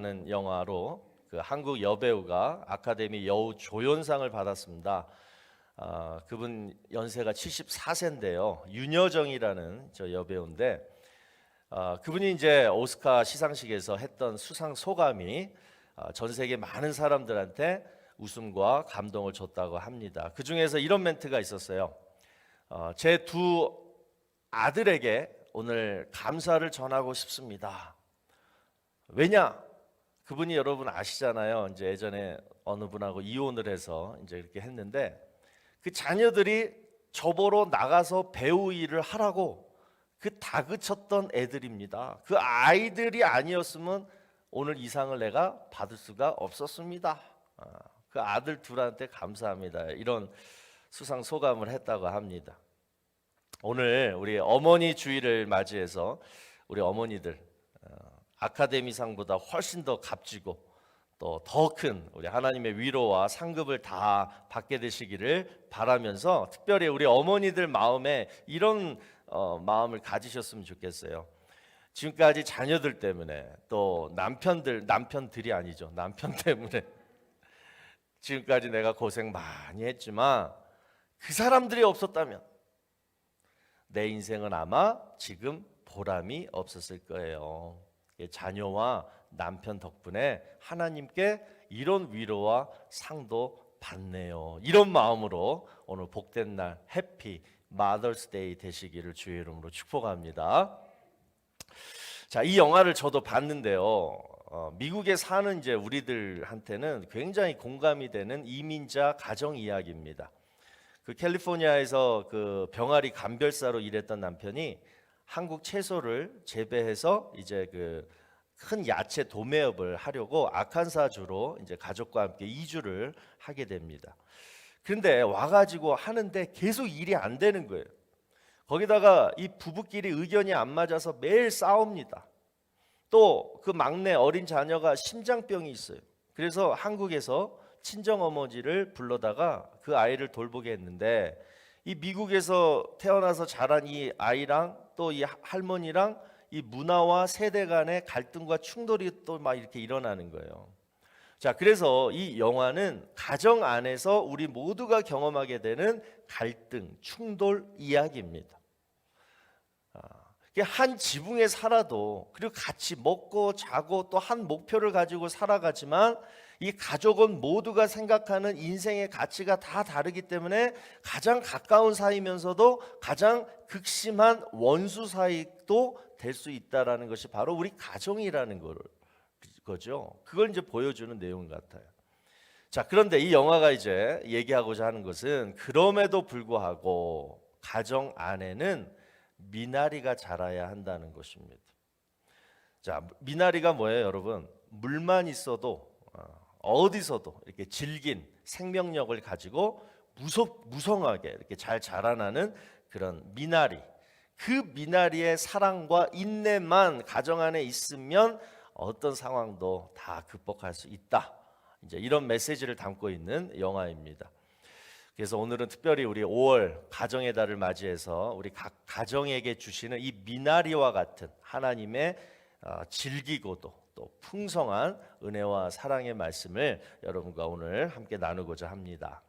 아카데미라는 영화로 그 한국 여배우가 아카데미 여우 조연상을 받았습니다. 그분 연세가 74세인데요. 윤여정이라는 저 여배우인데 그분이 이제 오스카 시상식에서 했던 수상 소감이 전 세계 많은 사람들한테 웃음과 감동을 줬다고 합니다. 그 중에서 이런 멘트가 있었어요. 제 두 아들에게 오늘 감사를 전하고 싶습니다. 왜냐? 그분이 여러분 아시잖아요. 이제 예전에 어느 분하고 이혼을 해서 이제 이렇게 했는데 그 자녀들이 저보러 나가서 배우 일을 하라고 그 다그쳤던 애들입니다. 그 아이들이 아니었으면 오늘 이 상을 내가 받을 수가 없었습니다. 그 아들 둘한테 감사합니다. 이런 수상 소감을 했다고 합니다. 오늘 우리 어머니 주일을 맞이해서 우리 어머니들 아카데미상보다 훨씬 더 값지고 또 더 큰 우리 하나님의 위로와 상급을 다 받게 되시기를 바라면서 특별히 우리 어머니들 마음에 이런 마음을 가지셨으면 좋겠어요. 지금까지 자녀들 때문에 또 남편들이 아니죠. 남편 때문에 지금까지 내가 고생 많이 했지만 그 사람들이 없었다면 내 인생은 아마 지금 보람이 없었을 거예요. 자녀와 남편 덕분에 하나님께 이런 위로와 상도 받네요. 이런 마음으로 오늘 복된 날 해피 마더스 데이 되시기를 주의 이름으로 축복합니다. 자, 이 영화를 저도 봤는데요. 미국에 사는 이제 우리들한테는 굉장히 공감이 되는 이민자 가정 이야기입니다. 그 캘리포니아에서 그 병아리 감별사로 일했던 남편이 한국 채소를 재배해서 이제 그 큰 야채 도매업을 하려고 아칸사주로 이제 가족과 함께 이주를 하게 됩니다. 그런데 와가지고 하는데 계속 일이 안 되는 거예요. 거기다가 이 부부끼리 의견이 안 맞아서 매일 싸웁니다. 또 그 막내 어린 자녀가 심장병이 있어요. 그래서 한국에서 친정어머니를 불러다가 그 아이를 돌보게 했는데 이 미국에서 태어나서 자란 이 아이랑 또 이 할머니랑 이 문화와 세대 간의 갈등과 충돌이 또 막 이렇게 일어나는 거예요. 자, 그래서 이 영화는 가정 안에서 우리 모두가 경험하게 되는 갈등, 충돌 이야기입니다. 한 지붕에 살아도 그리고 같이 먹고 자고 또 한 목표를 가지고 살아가지만 이 가족은 모두가 생각하는 인생의 가치가 다 다르기 때문에 가장 가까운 사이면서도 가장 극심한 원수 사이도 될 수 있다라는 것이 바로 우리 가정이라는 거죠. 그걸 이제 보여주는 내용 같아요. 자, 그런데 이 영화가 이제 얘기하고자 하는 것은 그럼에도 불구하고 가정 안에는 미나리가 자라야 한다는 것입니다. 자, 미나리가 뭐예요, 여러분? 물만 있어도 어디서도 이렇게 질긴 생명력을 가지고 무성하게 이렇게 잘 자라나는 그런 미나리. 그 미나리의 사랑과 인내만 가정 안에 있으면 어떤 상황도 다 극복할 수 있다. 이제 이런 메시지를 담고 있는 영화입니다. 그래서 오늘은 특별히 우리 5월 가정의 달을 맞이해서 우리 각 가정에게 주시는 이 미나리와 같은 하나님의 질기고도 또 풍성한 은혜와 사랑의 말씀을 여러분과 오늘 함께 나누고자 합니다.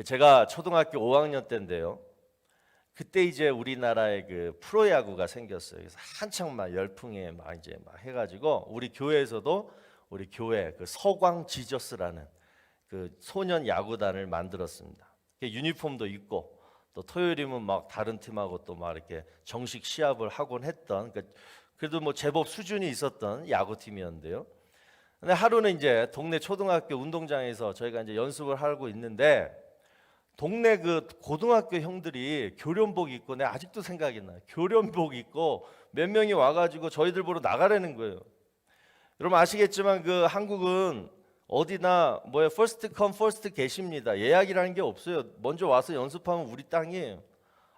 제가 초등학교 5학년 때인데요. 그때 이제 우리나라에 그 프로야구가 생겼어요. 그래서 한창 막 열풍에 막 이제 막 해가지고 우리 교회에서도 우리 교회 그 서광 지저스라는 그 소년 야구단을 만들었습니다. 유니폼도 입고 또 토요일이면 막 다른 팀하고 또 막 이렇게 정식 시합을 하곤 했던 그래도 뭐 제법 수준이 있었던 야구팀이었는데요. 근데 하루는 이제 동네 초등학교 운동장에서 저희가 이제 연습을 하고 있는데 동네 그 고등학교 형들이 교련복 입고 내가 아직도 생각이 나요. 교련복 입고 몇 명이 와가지고 저희들 보러 나가라는 거예요. 여러분 아시겠지만 그 한국은 어디나 뭐야 퍼스트 컴 퍼스트 게십니다. 예약이라는 게 없어요. 먼저 와서 연습하면 우리 땅이에요.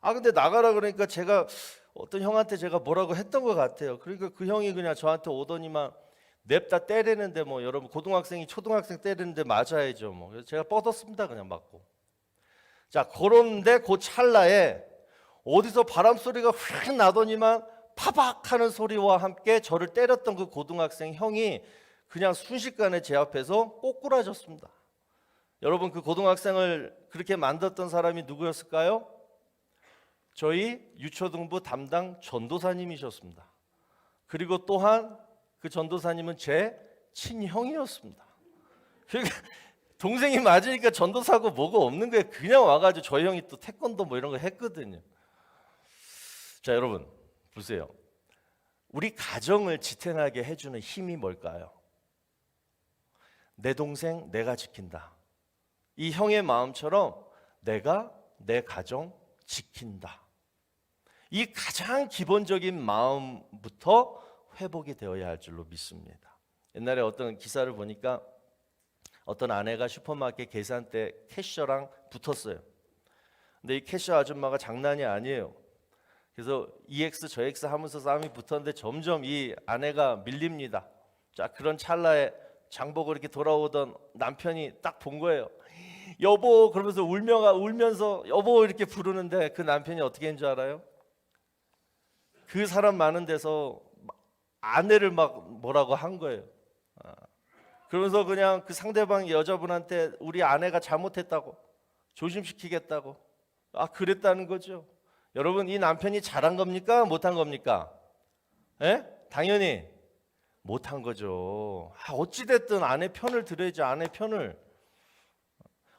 근데 나가라 그러니까 제가 어떤 형한테 제가 뭐라고 했던 것 같아요. 그러니까 그 형이 그냥 저한테 오더니만 냅다 때리는데 뭐 여러분 고등학생이 초등학생 때리는데 맞아야죠. 뭐 그래서 제가 뻗었습니다. 그냥 맞고. 자, 그런데 그 찰나에 어디서 바람 소리가 휙 나더니만 파박하는 소리와 함께 저를 때렸던 그 고등학생 형이 그냥 순식간에 제 앞에서 꼬꾸라졌습니다. 여러분, 그 고등학생을 그렇게 만들었던 사람이 누구였을까요? 저희 유초등부 담당 전도사님이셨습니다. 그리고 또한 그 전도사님은 제 친형이었습니다. 그러니까 동생이 맞으니까 전도사고 뭐가 없는 거예요. 그냥 와가지고 저희 형이 또 태권도 뭐 이런 거 했거든요. 자, 여러분 보세요. 우리 가정을 지탱하게 해주는 힘이 뭘까요? 내 동생 내가 지킨다. 이 형의 마음처럼 내가 내 가정 지킨다. 이 가장 기본적인 마음부터 회복이 되어야 할 줄로 믿습니다. 옛날에 어떤 기사를 보니까 어떤 아내가 슈퍼마켓 계산대 캐셔랑 붙었어요. 근데 이 캐셔 아줌마가 장난이 아니에요. 그래서 EX 저 X 하면서 싸움이 붙었는데 점점 이 아내가 밀립니다. 자, 그런 찰나에 장보고 이렇게 돌아오던 남편이 딱 본 거예요. 여보 그러면서 울면서 여보 이렇게 부르는데 그 남편이 어떻게 했는 줄 알아요? 그 사람 많은 데서 아내를 막 뭐라고 한 거예요. 그러면서 그냥 그 상대방 여자분한테 우리 아내가 잘못했다고 조심시키겠다고 그랬다는 거죠. 여러분, 이 남편이 잘한 겁니까? 못한 겁니까? 예? 당연히 못한 거죠. 어찌됐든 아내 편을 들어야지. 아내 편을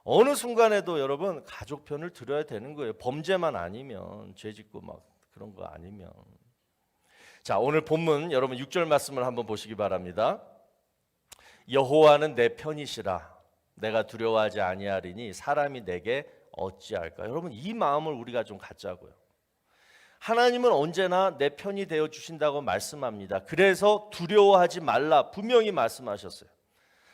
어느 순간에도 여러분 가족 편을 들어야 되는 거예요. 범죄만 아니면, 죄짓고 막 그런 거 아니면. 자, 오늘 본문 여러분 6절 말씀을 한번 보시기 바랍니다. 여호와는 내 편이시라. 내가 두려워하지 아니하리니 사람이 내게 어찌할까. 여러분, 이 마음을 우리가 좀 갖자고요. 하나님은 언제나 내 편이 되어 주신다고 말씀합니다. 그래서 두려워하지 말라 분명히 말씀하셨어요.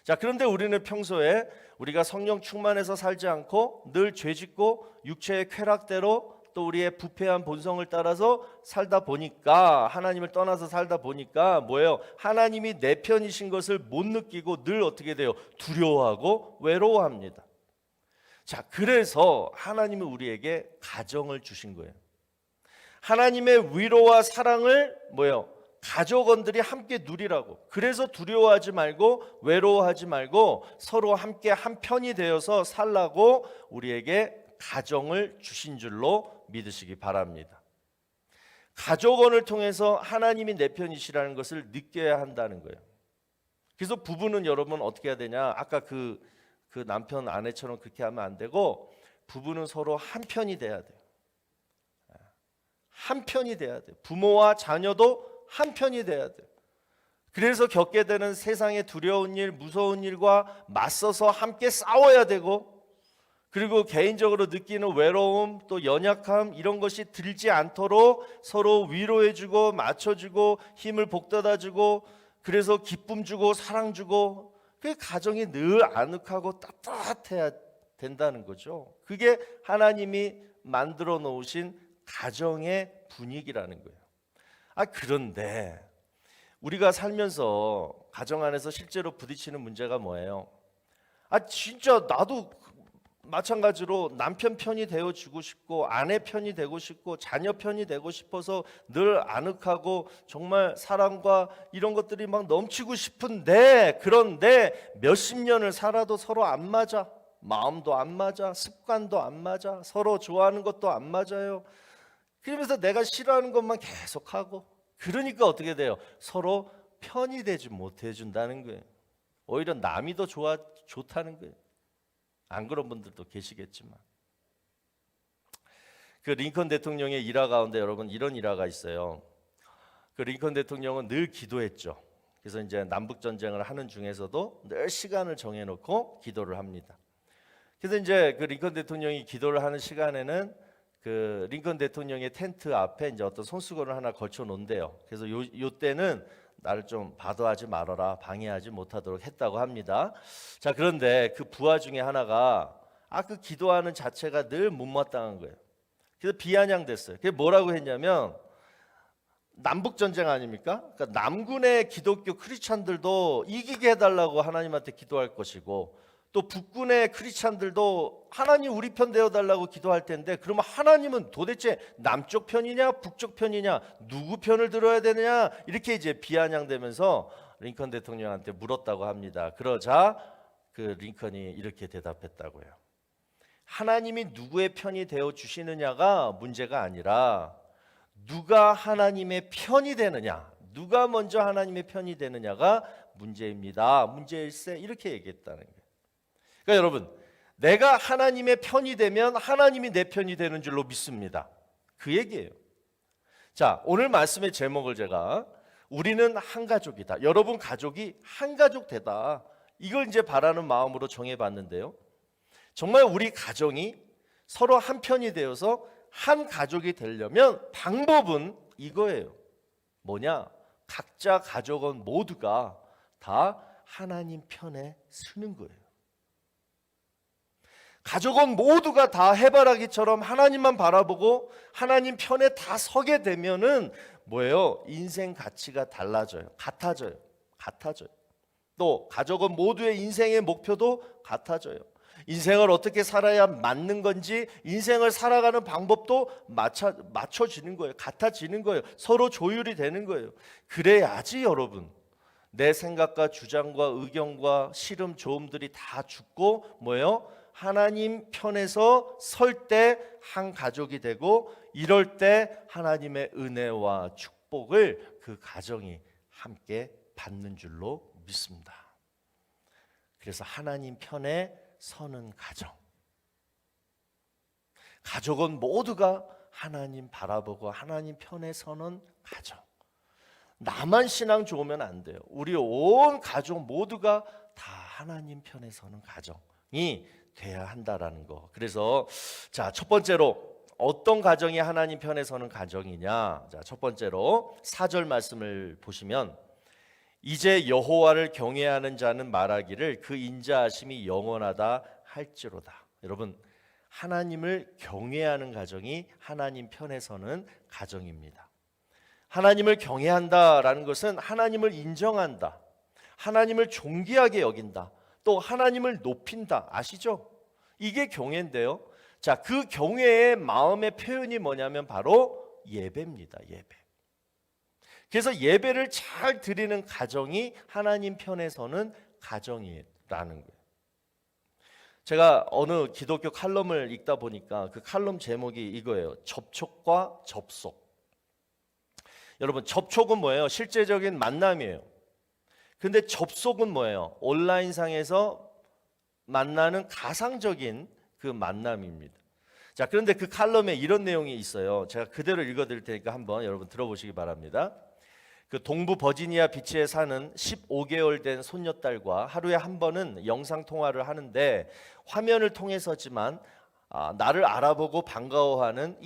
자, 그런데 우리는 평소에 우리가 성령 충만해서 살지 않고 늘 죄짓고 육체의 쾌락대로 또 우리의 부패한 본성을 따라서 살다 보니까, 하나님을 떠나서 살다 보니까 뭐예요? 하나님이 내 편이신 것을 못 느끼고 늘 어떻게 돼요? 두려워하고 외로워합니다. 자, 그래서 하나님은 우리에게 가정을 주신 거예요. 하나님의 위로와 사랑을 뭐예요? 가족원들이 함께 누리라고. 그래서 두려워하지 말고 외로워하지 말고 서로 함께 한 편이 되어서 살라고 우리에게 가정을 주신 줄로 믿으시기 바랍니다. 가족원을 통해서 하나님이 내 편이시라는 것을 느껴야 한다는 거예요. 그래서 부부는 여러분 어떻게 해야 되냐? 아까 그 남편 아내처럼 그렇게 하면 안 되고, 부부는 서로 한 편이 돼야 돼요. 한 편이 돼야 돼요. 부모와 자녀도 한 편이 돼야 돼요. 그래서 겪게 되는 세상의 두려운 일, 무서운 일과 맞서서 함께 싸워야 되고, 그리고 개인적으로 느끼는 외로움 또 연약함 이런 것이 들지 않도록 서로 위로해주고 맞춰주고 힘을 북돋아주고, 그래서 기쁨 주고 사랑 주고, 그 가정이 늘 아늑하고 따뜻해야 된다는 거죠. 그게 하나님이 만들어 놓으신 가정의 분위기라는 거예요. 그런데 우리가 살면서 가정 안에서 실제로 부딪히는 문제가 뭐예요? 진짜 나도 마찬가지로 남편 편이 되어주고 싶고 아내 편이 되고 싶고 자녀 편이 되고 싶어서 늘 아늑하고 정말 사랑과 이런 것들이 막 넘치고 싶은데, 그런데 몇십 년을 살아도 서로 안 맞아. 마음도 안 맞아. 습관도 안 맞아. 서로 좋아하는 것도 안 맞아요. 그러면서 내가 싫어하는 것만 계속하고, 그러니까 어떻게 돼요? 서로 편이 되지 못해준다는 거예요. 오히려 남이 더 좋다는 거예요. 안 그런 분들도 계시겠지만, 그 링컨 대통령의 일화 가운데 여러분 이런 일화가 있어요. 그 링컨 대통령은 늘 기도했죠. 그래서 이제 남북 전쟁을 하는 중에서도 늘 시간을 정해놓고 기도를 합니다. 그래서 이제 그 링컨 대통령이 기도를 하는 시간에는 그 링컨 대통령의 텐트 앞에 이제 어떤 손수건을 하나 걸쳐 놓은대요. 그래서 요 때는 나를 좀 바도하지 말아라, 방해하지 못하도록 했다고 합니다. 자, 그런데 그 부하 중에 하나가 그 기도하는 자체가 늘 못마땅한 거예요. 그래서 비아냥됐어요. 그게 뭐라고 했냐면, 남북 전쟁 아닙니까? 그러니까 남군의 기독교 크리스찬들도 이기게 해달라고 하나님한테 기도할 것이고, 또 북군의 크리스찬들도 하나님 우리 편 되어달라고 기도할 텐데, 그러면 하나님은 도대체 남쪽 편이냐 북쪽 편이냐 누구 편을 들어야 되느냐 이렇게 이제 비아냥대면서 링컨 대통령한테 물었다고 합니다. 그러자 그 링컨이 이렇게 대답했다고요. 하나님이 누구의 편이 되어 주시느냐가 문제가 아니라 누가 하나님의 편이 되느냐, 누가 먼저 하나님의 편이 되느냐가 문제입니다. 문제일세, 이렇게 얘기했다는 거예요. 그러니까 여러분, 내가 하나님의 편이 되면 하나님이 내 편이 되는 줄로 믿습니다. 그 얘기예요. 자, 오늘 말씀의 제목을 제가 우리는 한 가족이다, 여러분 가족이 한 가족 되다, 이걸 이제 바라는 마음으로 정해봤는데요. 정말 우리 가정이 서로 한 편이 되어서 한 가족이 되려면 방법은 이거예요. 뭐냐? 각자 가족은 모두가 다 하나님 편에 서는 거예요. 가족은 모두가 다 해바라기처럼 하나님만 바라보고 하나님 편에 다 서게 되면은 뭐예요? 인생 가치가 달라져요. 같아져요. 또 가족은 모두의 인생의 목표도 같아져요. 인생을 어떻게 살아야 맞는 건지, 인생을 살아가는 방법도 맞춰지는 거예요. 같아지는 거예요. 서로 조율이 되는 거예요. 그래야지 여러분, 내 생각과 주장과 의견과 싫음 좋음들이 다 죽고 뭐예요? 하나님 편에서 설 때 한 가족이 되고, 이럴 때 하나님의 은혜와 축복을 그 가정이 함께 받는 줄로 믿습니다. 그래서 하나님 편에 서는 가정, 가족은 모두가 하나님 바라보고 하나님 편에 서는 가정. 나만 신앙 좋으면 안 돼요. 우리 온 가족 모두가 다 하나님 편에 서는 가정이 돼야 한다라는 거. 그래서 자, 첫 번째로 어떤 가정이 하나님 편에 서는 가정이냐? 자, 첫 번째로 4절 말씀을 보시면, 이제 여호와를 경외하는 자는 말하기를 그 인자하심이 영원하다 할지로다. 여러분, 하나님을 경외하는 가정이 하나님 편에 서는 가정입니다. 하나님을 경외한다라는 것은 하나님을 인정한다, 하나님을 존귀하게 여긴다, 또 하나님을 높인다. 아시죠? 이게 경외인데요. 자, 그 경외의 마음의 표현이 뭐냐면 바로 예배입니다. 예배. 그래서 예배를 잘 드리는 가정이 하나님 편에 서는 가정이라는 거예요. 제가 어느 기독교 칼럼을 읽다 보니까 그 칼럼 제목이 이거예요. 접촉과 접속. 여러분, 접촉은 뭐예요? 실제적인 만남이에요. 근데 접속은 뭐예요? 온라인상에서 만나는 가상적인 그 만남입니다. 자, 그런데 그 칼럼에 이런 내용이 있어요. 제가 그대로 읽어드릴 테니까 한번 여러분 들어보시기 바랍니다. 그 동부 버지니아 비치에 사는 15개월 된 손녀딸과 하루에 한 번은 영상 통화를 하는데, 화면을 통해서지만 나를 알아보고 반가워하는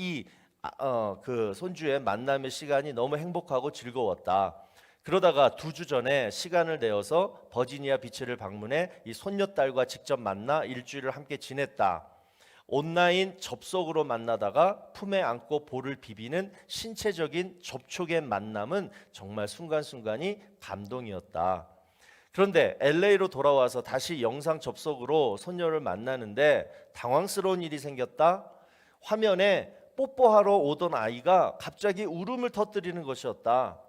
그 손주의 만남의 시간이 너무 행복하고 즐거웠다. 그러다가 2주 전에 시간을 내어서 버지니아 비치를 방문해 이 손녀딸과 직접 만나 일주일을 함께 지냈다. 온라인 접속으로 만나다가 품에 안고 볼을 비비는 신체적인 접촉의 만남은 정말 순간순간이 감동이었다. 그런데 LA로 돌아와서 다시 영상 접속으로 손녀를 만나는데 당황스러운 일이 생겼다. 화면에 뽀뽀하러 오던 아이가 갑자기 울음을 터뜨리는 것이었다.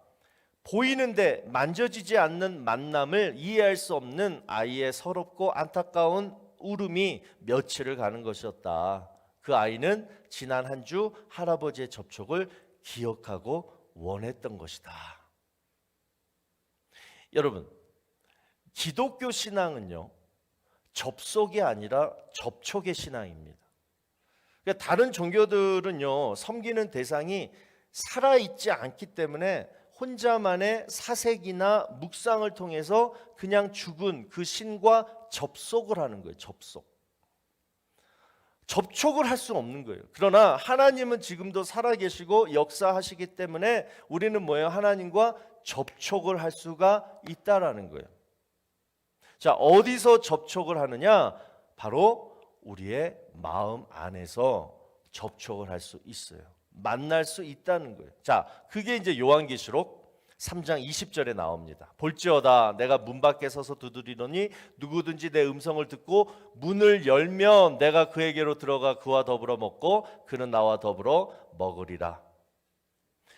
보이는데 만져지지 않는 만남을 이해할 수 없는 아이의 서럽고 안타까운 울음이 며칠을 가는 것이었다. 그 아이는 지난 한 주 할아버지의 접촉을 기억하고 원했던 것이다. 여러분, 기독교 신앙은요, 접속이 아니라 접촉의 신앙입니다. 그러니까 다른 종교들은요, 섬기는 대상이 살아있지 않기 때문에 혼자만의 사색이나 묵상을 통해서 그냥 죽은 그 신과 접속을 하는 거예요. 접촉을 할 수 없는 거예요. 그러나 하나님은 지금도 살아계시고 역사하시기 때문에 우리는 뭐예요? 하나님과 접촉을 할 수가 있다라는 거예요. 자, 어디서 접촉을 하느냐? 바로 우리의 마음 안에서 접촉을 할 수 있어요. 만날 수 있다는 거예요. 자, 그게 이제 요한계시록 3장 20절에 나옵니다. 볼지어다 내가 문 밖에 서서 두드리노니 누구든지 내 음성을 듣고 문을 열면 내가 그에게로 들어가 그와 더불어 먹고 그는 나와 더불어 먹으리라.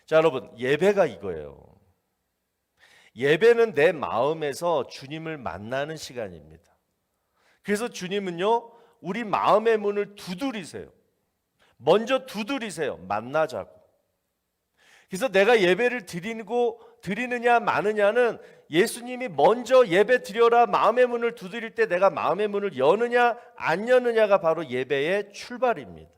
자, 여러분, 예배가 이거예요. 예배는 내 마음에서 주님을 만나는 시간입니다. 그래서 주님은요, 우리 마음의 문을 두드리세요. 먼저 두드리세요. 만나자고. 그래서 내가 예배를 드리느냐 마느냐는 예수님이 먼저 예배 드려라 마음의 문을 두드릴 때 내가 마음의 문을 여느냐 안 여느냐가 바로 예배의 출발입니다.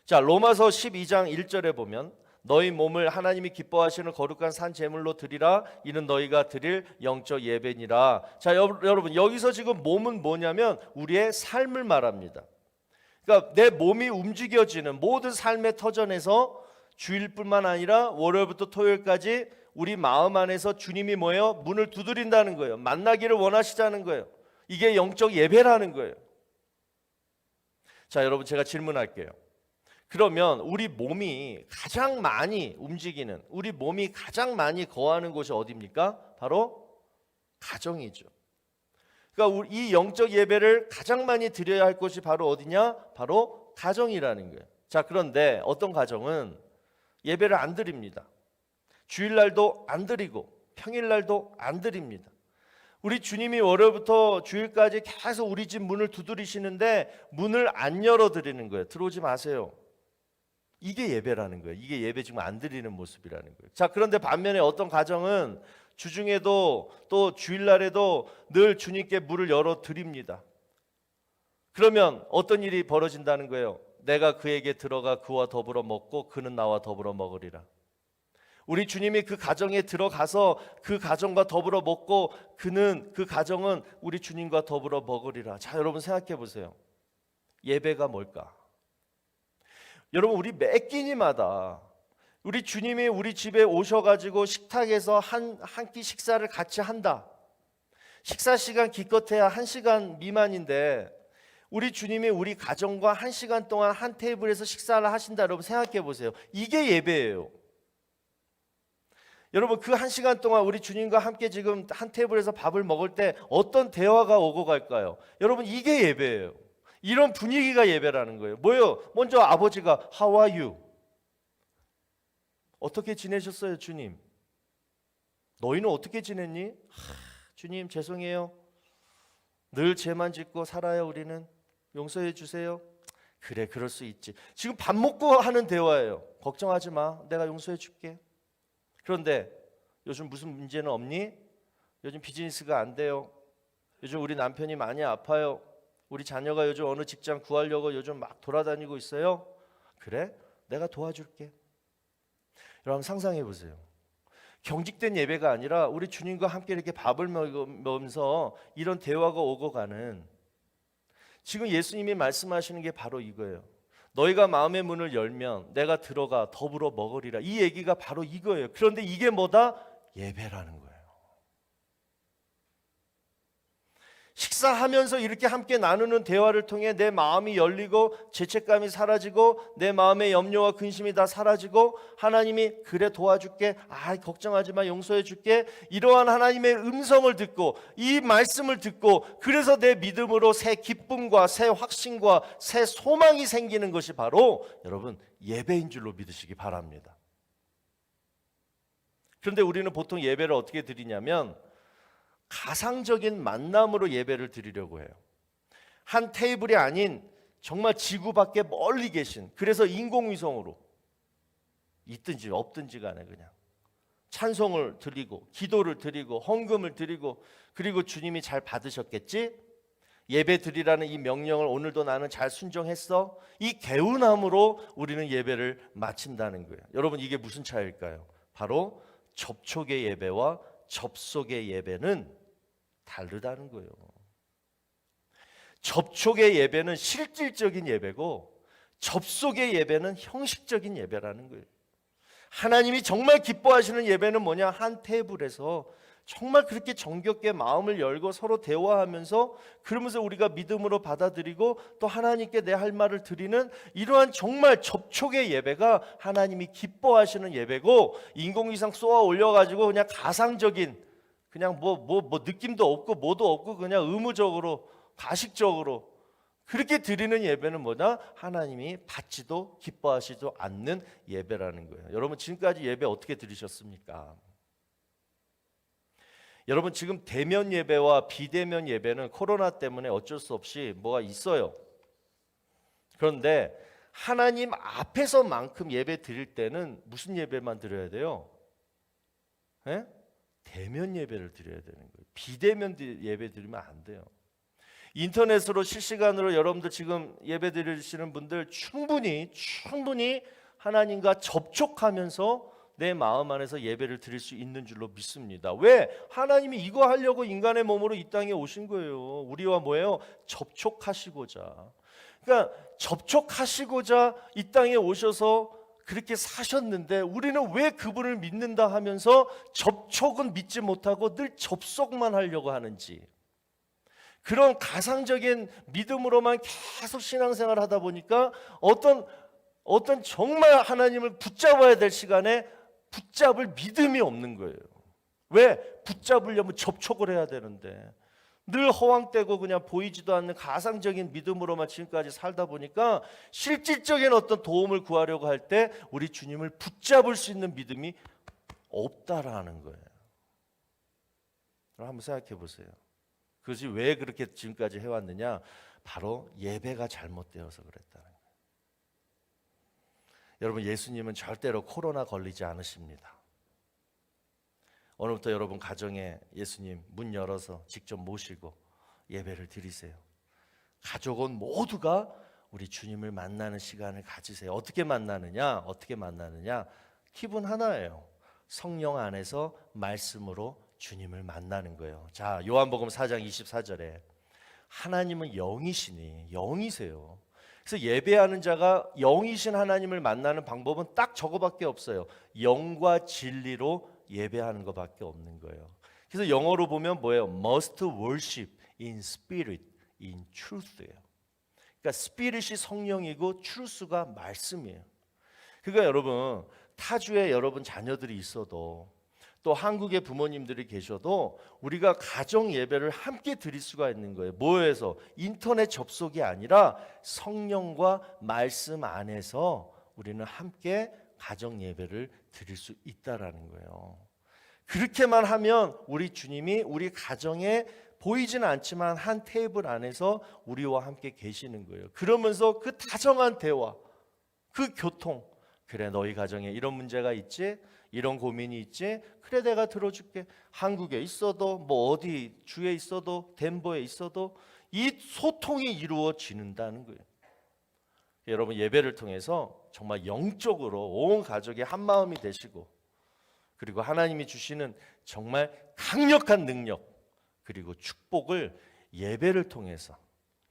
자, 로마서 12장 1절에 보면 너희 몸을 하나님이 기뻐하시는 거룩한 산 제물로 드리라. 이는 너희가 드릴 영적 예배니라. 자, 여러분, 여기서 지금 몸은 뭐냐면 우리의 삶을 말합니다. 그러니까 내 몸이 움직여지는 모든 삶의 터전에서 주일뿐만 아니라 월요일부터 토요일까지 우리 마음 안에서 주님이 뭐예요? 문을 두드린다는 거예요. 만나기를 원하시자는 거예요. 이게 영적 예배라는 거예요. 자, 여러분, 제가 질문할게요. 그러면 우리 몸이 가장 많이 움직이는, 우리 몸이 가장 많이 거하는 곳이 어디입니까? 바로 가정이죠. 그러니까 이 영적 예배를 가장 많이 드려야 할 곳이 바로 어디냐? 바로 가정이라는 거예요. 자, 그런데 어떤 가정은 예배를 안 드립니다. 주일날도 안 드리고 평일날도 안 드립니다. 우리 주님이 월요일부터 주일까지 계속 우리 집 문을 두드리시는데 문을 안 열어드리는 거예요. 들어오지 마세요. 이게 예배라는 거예요. 이게 예배 지금 안 드리는 모습이라는 거예요. 자, 그런데 반면에 어떤 가정은 주중에도 또 주일날에도 늘 주님께 문을 열어드립니다. 그러면 어떤 일이 벌어진다는 거예요? 내가 그에게 들어가 그와 더불어 먹고 그는 나와 더불어 먹으리라. 우리 주님이 그 가정에 들어가서 그 가정과 더불어 먹고 그 가정은 우리 주님과 더불어 먹으리라. 자, 여러분 생각해 보세요. 예배가 뭘까? 여러분, 우리 매 끼니마다 우리 주님이 우리 집에 오셔가지고 식탁에서 한 끼 식사를 같이 한다. 식사 시간 기껏해야 1시간 미만인데 우리 주님이 우리 가정과 1시간 동안 한 테이블에서 식사를 하신다. 여러분 생각해 보세요. 이게 예배예요. 여러분, 그 1시간 동안 우리 주님과 함께 지금 한 테이블에서 밥을 먹을 때 어떤 대화가 오고 갈까요? 여러분, 이게 예배예요. 이런 분위기가 예배라는 거예요. 뭐예요? 먼저 아버지가 How are you? 어떻게 지내셨어요, 주님? 너희는 어떻게 지냈니? 주님 죄송해요. 늘 죄만 짓고 살아요. 우리는 용서해 주세요. 그래, 그럴 수 있지. 지금 밥 먹고 하는 대화예요. 걱정하지 마. 내가 용서해 줄게. 그런데 요즘 무슨 문제는 없니? 요즘 비즈니스가 안 돼요. 요즘 우리 남편이 많이 아파요. 우리 자녀가 요즘 어느 직장 구하려고 요즘 막 돌아다니고 있어요. 그래? 내가 도와줄게. 여러분 상상해 보세요. 경직된 예배가 아니라 우리 주님과 함께 이렇게 밥을 먹으면서 이런 대화가 오고 가는, 지금 예수님이 말씀하시는 게 바로 이거예요. 너희가 마음의 문을 열면 내가 들어가 더불어 먹으리라. 이 얘기가 바로 이거예요. 그런데 이게 뭐다? 예배라는 거예요. 식사하면서 이렇게 함께 나누는 대화를 통해 내 마음이 열리고 죄책감이 사라지고 내 마음의 염려와 근심이 다 사라지고 하나님이 그래 도와줄게, 걱정하지 마, 용서해 줄게, 이러한 하나님의 음성을 듣고 이 말씀을 듣고 그래서 내 믿음으로 새 기쁨과 새 확신과 새 소망이 생기는 것이 바로 여러분 예배인 줄로 믿으시기 바랍니다. 그런데 우리는 보통 예배를 어떻게 드리냐면 가상적인 만남으로 예배를 드리려고 해요. 한 테이블이 아닌 정말 지구 밖에 멀리 계신, 그래서 인공위성으로 있든지 없든지 간에 그냥 찬송을 드리고 기도를 드리고 헌금을 드리고, 그리고 주님이 잘 받으셨겠지? 예배 드리라는 이 명령을 오늘도 나는 잘 순종했어? 이 개운함으로 우리는 예배를 마친다는 거예요. 여러분, 이게 무슨 차이일까요? 바로 접촉의 예배와 접속의 예배는 다르다는 거예요. 접촉의 예배는 실질적인 예배고 접속의 예배는 형식적인 예배라는 거예요. 하나님이 정말 기뻐하시는 예배는 뭐냐? 한 테이블에서 정말 그렇게 정겹게 마음을 열고 서로 대화하면서, 그러면서 우리가 믿음으로 받아들이고 또 하나님께 내 할 말을 드리는 이러한 정말 접촉의 예배가 하나님이 기뻐하시는 예배고, 인공위성 쏘아 올려가지고 그냥 가상적인, 그냥 뭐 느낌도 없고 뭐도 없고 그냥 의무적으로 가식적으로 그렇게 드리는 예배는 뭐냐? 하나님이 받지도 기뻐하시지도 않는 예배라는 거예요. 여러분 지금까지 예배 어떻게 드리셨습니까? 여러분 지금 대면 예배와 비대면 예배는 코로나 때문에 어쩔 수 없이 뭐가 있어요. 그런데 하나님 앞에서만큼 예배 드릴 때는 무슨 예배만 드려야 돼요? 예? 대면 예배를 드려야 되는 거예요. 비대면 예배 드리면 안 돼요. 인터넷으로 실시간으로 여러분들 지금 예배 드리시는 분들 충분히 하나님과 접촉하면서 내 마음 안에서 예배를 드릴 수 있는 줄로 믿습니다. 왜? 하나님이 이거 하려고 인간의 몸으로 이 땅에 오신 거예요. 우리와 뭐예요? 접촉하시고자. 그러니까 접촉하시고자 이 땅에 오셔서 그렇게 사셨는데, 우리는 왜 그분을 믿는다 하면서 접촉은 믿지 못하고 늘 접속만 하려고 하는지, 그런 가상적인 믿음으로만 계속 신앙생활을 하다 보니까 어떤 정말 하나님을 붙잡아야 될 시간에 붙잡을 믿음이 없는 거예요. 왜? 붙잡으려면 접촉을 해야 되는데 늘 허황되고 그냥 보이지도 않는 가상적인 믿음으로만 지금까지 살다 보니까 실질적인 어떤 도움을 구하려고 할 때 우리 주님을 붙잡을 수 있는 믿음이 없다라는 거예요. 한번 생각해 보세요. 그것이 왜 그렇게 지금까지 해왔느냐? 바로 예배가 잘못되어서 그랬다는 거예요. 여러분 예수님은 절대로 코로나 걸리지 않으십니다. 오늘부터 여러분 가정에 예수님 문 열어서 직접 모시고 예배를 드리세요. 가족은 모두가 우리 주님을 만나는 시간을 가지세요. 어떻게 만나느냐? 기분 하나예요. 성령 안에서 말씀으로 주님을 만나는 거예요. 자, 요한복음 4장 24절에 하나님은 영이시니, 영이세요. 그래서 예배하는 자가 영이신 하나님을 만나는 방법은 딱 저거밖에 없어요. 영과 진리로 예배하는 것밖에 없는 거예요. 그래서 영어로 보면 뭐예요? Must worship in spirit, in truth예요. 그러니까 스피릿이 성령이고 truth가 말씀이에요. 그러니까 여러분 타주에 여러분 자녀들이 있어도 또 한국의 부모님들이 계셔도 우리가 가정 예배를 함께 드릴 수가 있는 거예요. 뭐에서? 인터넷 접속이 아니라 성령과 말씀 안에서 우리는 함께 가정 예배를 드릴 수 있다라는 거예요. 그렇게만 하면 우리 주님이 우리 가정에 보이지는 않지만 한 테이블 안에서 우리와 함께 계시는 거예요. 그러면서 그 다정한 대화, 그 교통, 그래 너희 가정에 이런 문제가 있지? 이런 고민이 있지? 그래 내가 들어줄게. 한국에 있어도 뭐 어디 주에 있어도 덴버에 있어도 이 소통이 이루어지는다는 거예요. 여러분 예배를 통해서 정말 영적으로 온 가족이 한 마음이 되시고, 그리고 하나님이 주시는 정말 강력한 능력 그리고 축복을 예배를 통해서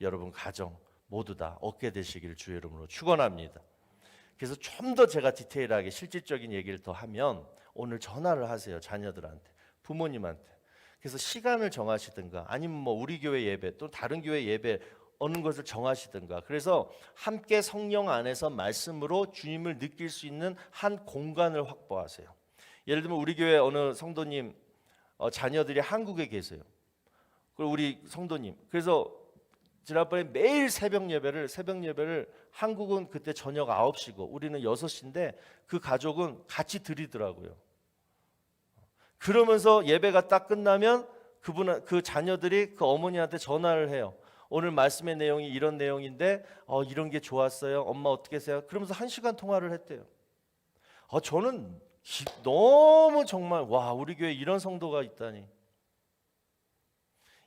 여러분 가정 모두 다 얻게 되시기를 주의 이름으로 축원합니다. 그래서 좀 더 제가 디테일하게 실질적인 얘기를 더 하면 오늘 전화를 하세요. 자녀들한테, 부모님한테. 그래서 시간을 정하시든가 아니면 뭐 우리 교회 예배 또 다른 교회 예배 어느 것을 정하시든가, 그래서 함께 성령 안에서 말씀으로 주님을 느낄 수 있는 한 공간을 확보하세요. 예를 들면 우리 교회 어느 성도님 자녀들이 한국에 계세요. 그리고 우리 성도님, 그래서 지난번에 매일 새벽 예배를 한국은 그때 저녁 9시고 우리는 6시인데 그 가족은 같이 드리더라고요. 그러면서 예배가 딱 끝나면 그 자녀들이 그 어머니한테 전화를 해요. 오늘 말씀의 내용이 이런 내용인데 이런 게 좋았어요. 엄마 어떻게 하세요? 그러면서 1시간 통화를 했대요. 저는 너무 정말 와, 우리 교회에 이런 성도가 있다니.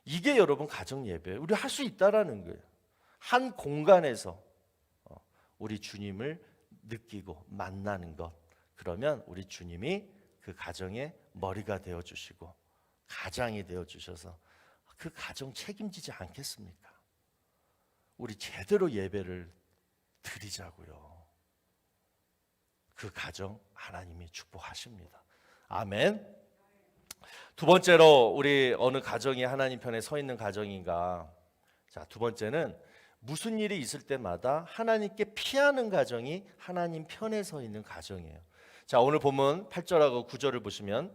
이게 여러분 가정 예배 우리 할 수 있다라는 거예요. 한 공간에서 우리 주님을 느끼고 만나는 것. 그러면 우리 주님이 그 가정의 머리가 되어 주시고 가장이 되어 주셔서 그 가정 책임지지 않겠습니까? 우리 제대로 예배를 드리자고요. 그 가정 하나님이 축복하십니다. 아멘. 두 번째로 우리 어느 가정이 하나님 편에 서 있는 가정인가? 자, 두 번째는 무슨 일이 있을 때마다 하나님께 피하는 가정이 하나님 편에 서 있는 가정이에요. 자, 오늘 본문 8절하고 9절을 보시면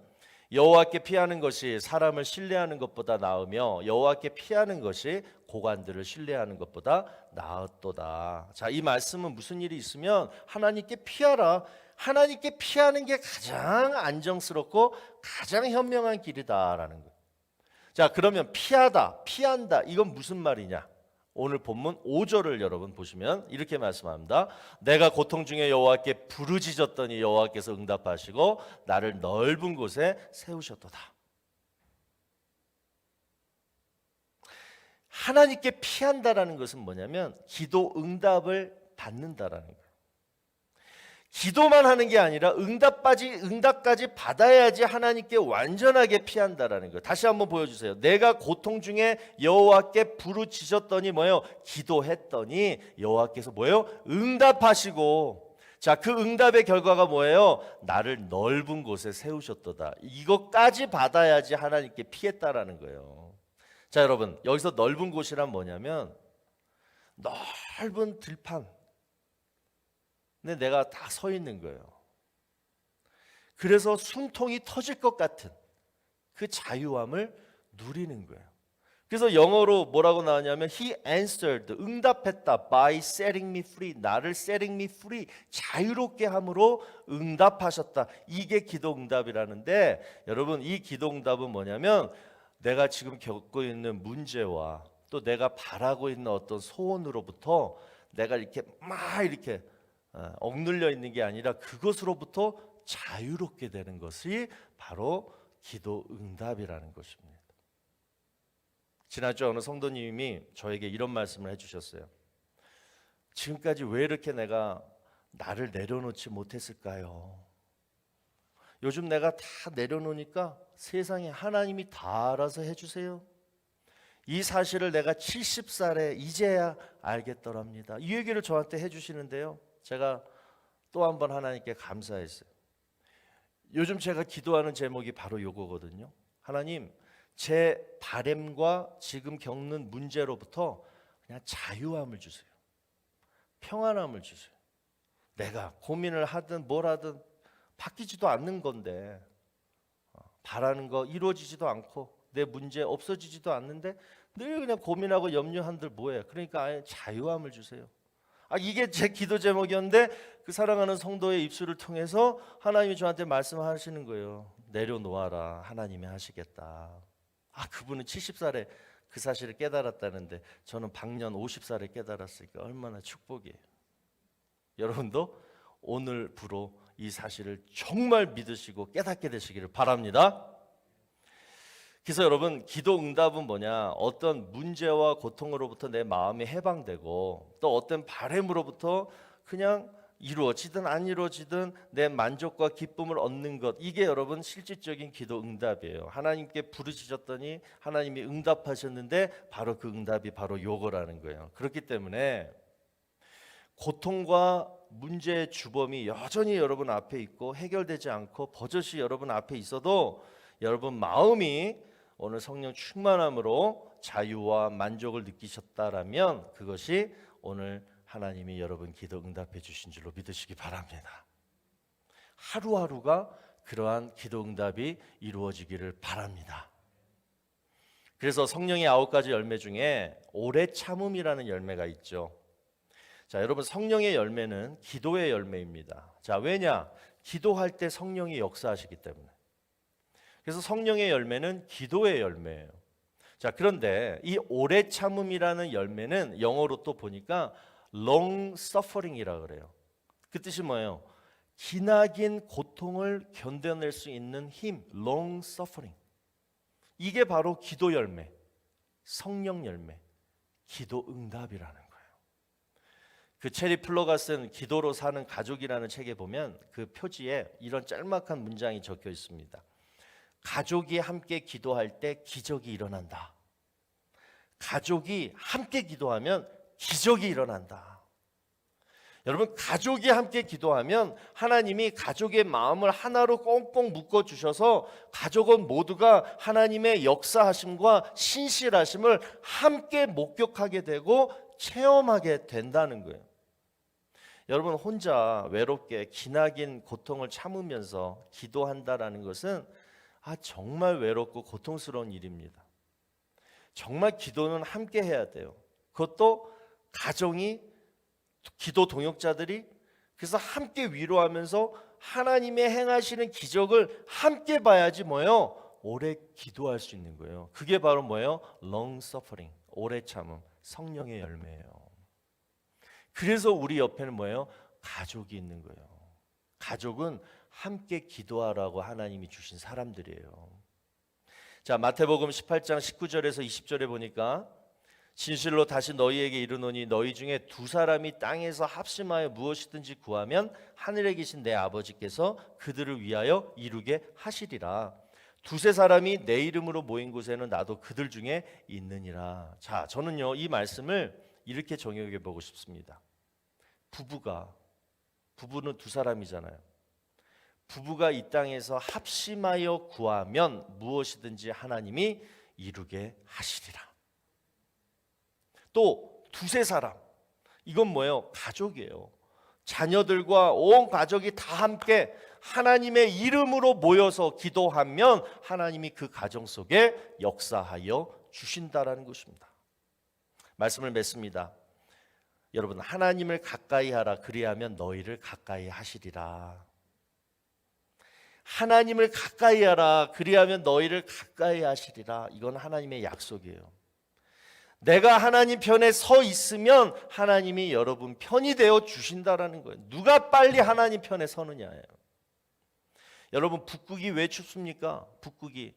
여호와께 피하는 것이 사람을 신뢰하는 것보다 나으며 여호와께 피하는 것이 고관들을 신뢰하는 것보다 나았도다. 자, 이 말씀은 무슨 일이 있으면 하나님께 피하라. 하나님께 피하는 게 가장 안정스럽고 가장 현명한 길이다라는 거예요. 자, 그러면 피하다, 피한다, 이건 무슨 말이냐? 오늘 본문 5절을 여러분 보시면 이렇게 말씀합니다. 내가 고통 중에 여호와께 부르짖었더니 여호와께서 응답하시고 나를 넓은 곳에 세우셨도다. 하나님께 피한다라는 것은 뭐냐면 기도 응답을 받는다라는 거예요. 기도만 하는 게 아니라 응답까지 받아야지 하나님께 완전하게 피한다라는 거예요. 다시 한번 보여주세요. 내가 고통 중에 여호와께 부르짖었더니 뭐예요? 기도했더니 여호와께서 뭐예요? 응답하시고, 자, 그 응답의 결과가 뭐예요? 나를 넓은 곳에 세우셨도다. 이것까지 받아야지 하나님께 피했다라는 거예요. 자, 여러분, 여기서 넓은 곳이란 뭐냐면 넓은 들판, 근데 내가 다 서 있는 거예요. 그래서 숨통이 터질 것 같은 그 자유함을 누리는 거예요. 그래서 영어로 뭐라고 나오냐면 He answered, 응답했다, by setting me free, 나를 setting me free, 자유롭게 함으로 응답하셨다. 이게 기도 응답이라는데, 여러분, 이 기도 응답은 뭐냐면 내가 지금 겪고 있는 문제와 또 내가 바라고 있는 어떤 소원으로부터 내가 이렇게 막 이렇게 억눌려 있는 게 아니라 그것으로부터 자유롭게 되는 것이 바로 기도 응답이라는 것입니다. 지난주 어느 성도님이 저에게 이런 말씀을 해주셨어요. 지금까지 왜 이렇게 내가 나를 내려놓지 못했을까요? 요즘 내가 다 내려놓으니까 세상에 하나님이 다 알아서 해주세요. 이 사실을 내가 70살에 이제야 알겠더랍니다. 이 얘기를 저한테 해주시는데요, 제가 또 한 번 하나님께 감사했어요. 요즘 제가 기도하는 제목이 바로 이거거든요. 하나님, 제 바램과 지금 겪는 문제로부터 그냥 자유함을 주세요. 평안함을 주세요. 내가 고민을 하든 뭘 하든 바뀌지도 않는 건데, 바라는 거 이루어지지도 않고 내 문제 없어지지도 않는데 늘 그냥 고민하고 염려한들 뭐해. 그러니까 아예 자유함을 주세요. 이게 제 기도 제목이었는데 그 사랑하는 성도의 입술을 통해서 하나님이 저한테 말씀하시는 거예요. 내려놓아라, 하나님이 하시겠다. 그분은 70살에 그 사실을 깨달았다는데 저는 방년 50살에 깨달았으니까 얼마나 축복이에요. 여러분도 오늘부로 이 사실을 정말 믿으시고 깨닫게 되시기를 바랍니다. 그래서 여러분, 기도 응답은 뭐냐? 어떤 문제와 고통으로부터 내 마음이 해방되고 또 어떤 바람으로부터 그냥 이루어지든 안 이루어지든 내 만족과 기쁨을 얻는 것, 이게 여러분 실질적인 기도 응답이에요. 하나님께 부르짖었더니 하나님이 응답하셨는데 바로 그 응답이 바로 요거라는 거예요. 그렇기 때문에 고통과 문제의 주범이 여전히 여러분 앞에 있고 해결되지 않고 버젓이 여러분 앞에 있어도 여러분 마음이 오늘 성령 충만함으로 자유와 만족을 느끼셨다라면 그것이 오늘 하나님이 여러분 기도 응답해 주신 줄로 믿으시기 바랍니다. 하루하루가 그러한 기도 응답이 이루어지기를 바랍니다. 그래서 성령의 9가지 열매 중에 오래 참음이라는 열매가 있죠. 자, 여러분, 성령의 열매는 기도의 열매입니다. 자, 왜냐? 기도할 때 성령이 역사하시기 때문에. 그래서 성령의 열매는 기도의 열매예요. 자, 그런데 이 오래 참음이라는 열매는 영어로 또 보니까 long suffering이라 그래요. 그 뜻이 뭐예요? 기나긴 고통을 견뎌낼 수 있는 힘, long suffering. 이게 바로 기도 열매, 성령 열매, 기도 응답이라는 거예요. 그 체리 플러가 쓴 기도로 사는 가족이라는 책에 보면 그 표지에 이런 짤막한 문장이 적혀 있습니다. 가족이 함께 기도할 때 기적이 일어난다. 가족이 함께 기도하면 기적이 일어난다. 여러분, 가족이 함께 기도하면 하나님이 가족의 마음을 하나로 꽁꽁 묶어 주셔서 가족은 모두가 하나님의 역사하심과 신실하심을 함께 목격하게 되고 체험하게 된다는 거예요. 여러분, 혼자 외롭게 기나긴 고통을 참으면서 기도한다라는 것은 정말 외롭고 고통스러운 일입니다. 정말 기도는 함께 해야 돼요. 그것도 가정이, 기도 동역자들이, 그래서 함께 위로하면서 하나님의 행하시는 기적을 함께 봐야지 뭐예요? 오래 기도할 수 있는 거예요. 그게 바로 뭐예요? long suffering, 오래 참음, 성령의 열매예요. 그래서 우리 옆에는 뭐예요? 가족이 있는 거예요. 가족은 함께 기도하라고 하나님이 주신 사람들이에요. 자, 마태복음 18장 19절에서 20절에 보니까 진실로 다시 너희에게 이르노니 너희 중에 두 사람이 땅에서 합심하여 무엇이든지 구하면 하늘에 계신 내 아버지께서 그들을 위하여 이루게 하시리라. 두세 사람이 내 이름으로 모인 곳에는 나도 그들 중에 있느니라. 자, 저는요 이 말씀을 이렇게 정의해 보고 싶습니다. 부부는 두 사람이잖아요. 부부가 이 땅에서 합심하여 구하면 무엇이든지 하나님이 이루게 하시리라. 또 두세 사람, 이건 뭐예요? 가족이에요. 자녀들과 온 가족이 다 함께 하나님의 이름으로 모여서 기도하면 하나님이 그 가정 속에 역사하여 주신다라는 것입니다. 말씀을 맺습니다. 여러분, 하나님을 가까이 하라, 그리하면 너희를 가까이 하시리라. 하나님을 가까이 하라, 그리하면 너희를 가까이 하시리라. 이건 하나님의 약속이에요. 내가 하나님 편에 서 있으면 하나님이 여러분 편이 되어 주신다라는 거예요. 누가 빨리 하나님 편에 서느냐예요. 여러분, 북극이 왜 춥습니까? 북극이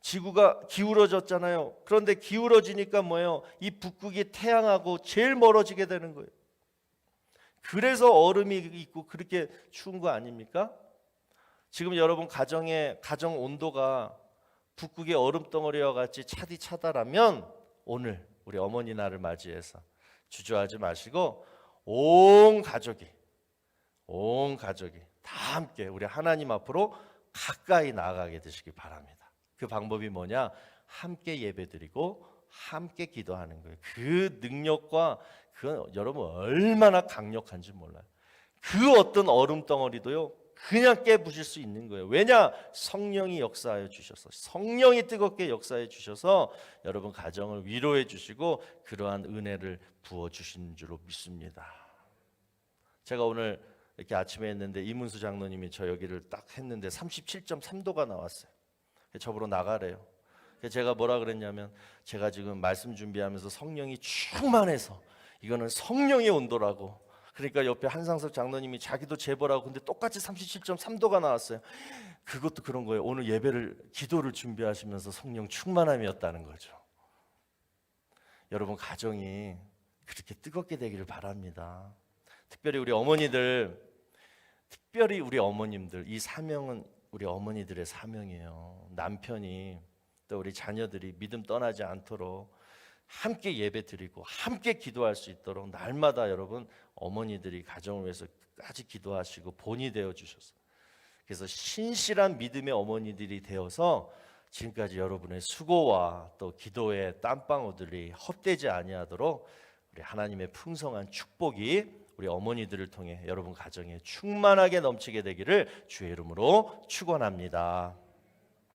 지구가 기울어졌잖아요. 그런데 기울어지니까 뭐예요? 이 북극이 태양하고 제일 멀어지게 되는 거예요. 그래서 얼음이 있고 그렇게 추운 거 아닙니까? 지금 여러분 가정 온도가 북극의 얼음덩어리와 같이 차디차다라면 오늘 우리 어머니 날을 맞이해서 주저하지 마시고 온 가족이 다 함께 우리 하나님 앞으로 가까이 나아가게 되시기 바랍니다. 그 방법이 뭐냐? 함께 예배드리고 함께 기도하는 거예요. 그 능력과 그건 여러분 얼마나 강력한지 몰라요. 그 어떤 얼음덩어리도요 그냥 깨부실 수 있는 거예요. 왜냐? 성령이 역사하여 주셔서, 성령이 뜨겁게 역사해 주셔서 여러분 가정을 위로해 주시고 그러한 은혜를 부어 주신 줄로 믿습니다. 제가 오늘 이렇게 아침에 했는데 이문수 장로님이 저 여기를 딱 했는데 37.3도가 나왔어요. 저보러 나가래요. 제가 뭐라 그랬냐면, 제가 지금 말씀 준비하면서 성령이 충만해서 이거는 성령의 온도라고. 그러니까 옆에 한상석 장로님이 자기도 제보라고, 근데 똑같이 37.3도가 나왔어요. 그것도 그런 거예요. 오늘 기도를 준비하시면서 성령 충만함이었다는 거죠. 여러분 가정이 그렇게 뜨겁게 되기를 바랍니다. 특별히 우리 어머니들, 특별히 우리 어머님들, 이 사명은 우리 어머니들의 사명이에요. 남편이 또 우리 자녀들이 믿음 떠나지 않도록 함께 예배드리고 함께 기도할 수 있도록 날마다 여러분 어머니들이 가정을 위해서 끝까지 기도하시고 본이 되어 주셔서, 그래서 신실한 믿음의 어머니들이 되어서 지금까지 여러분의 수고와 또 기도의 땀방울들이 헛되지 아니하도록 우리 하나님의 풍성한 축복이 우리 어머니들을 통해 여러분 가정에 충만하게 넘치게 되기를 주의 이름으로 축원합니다.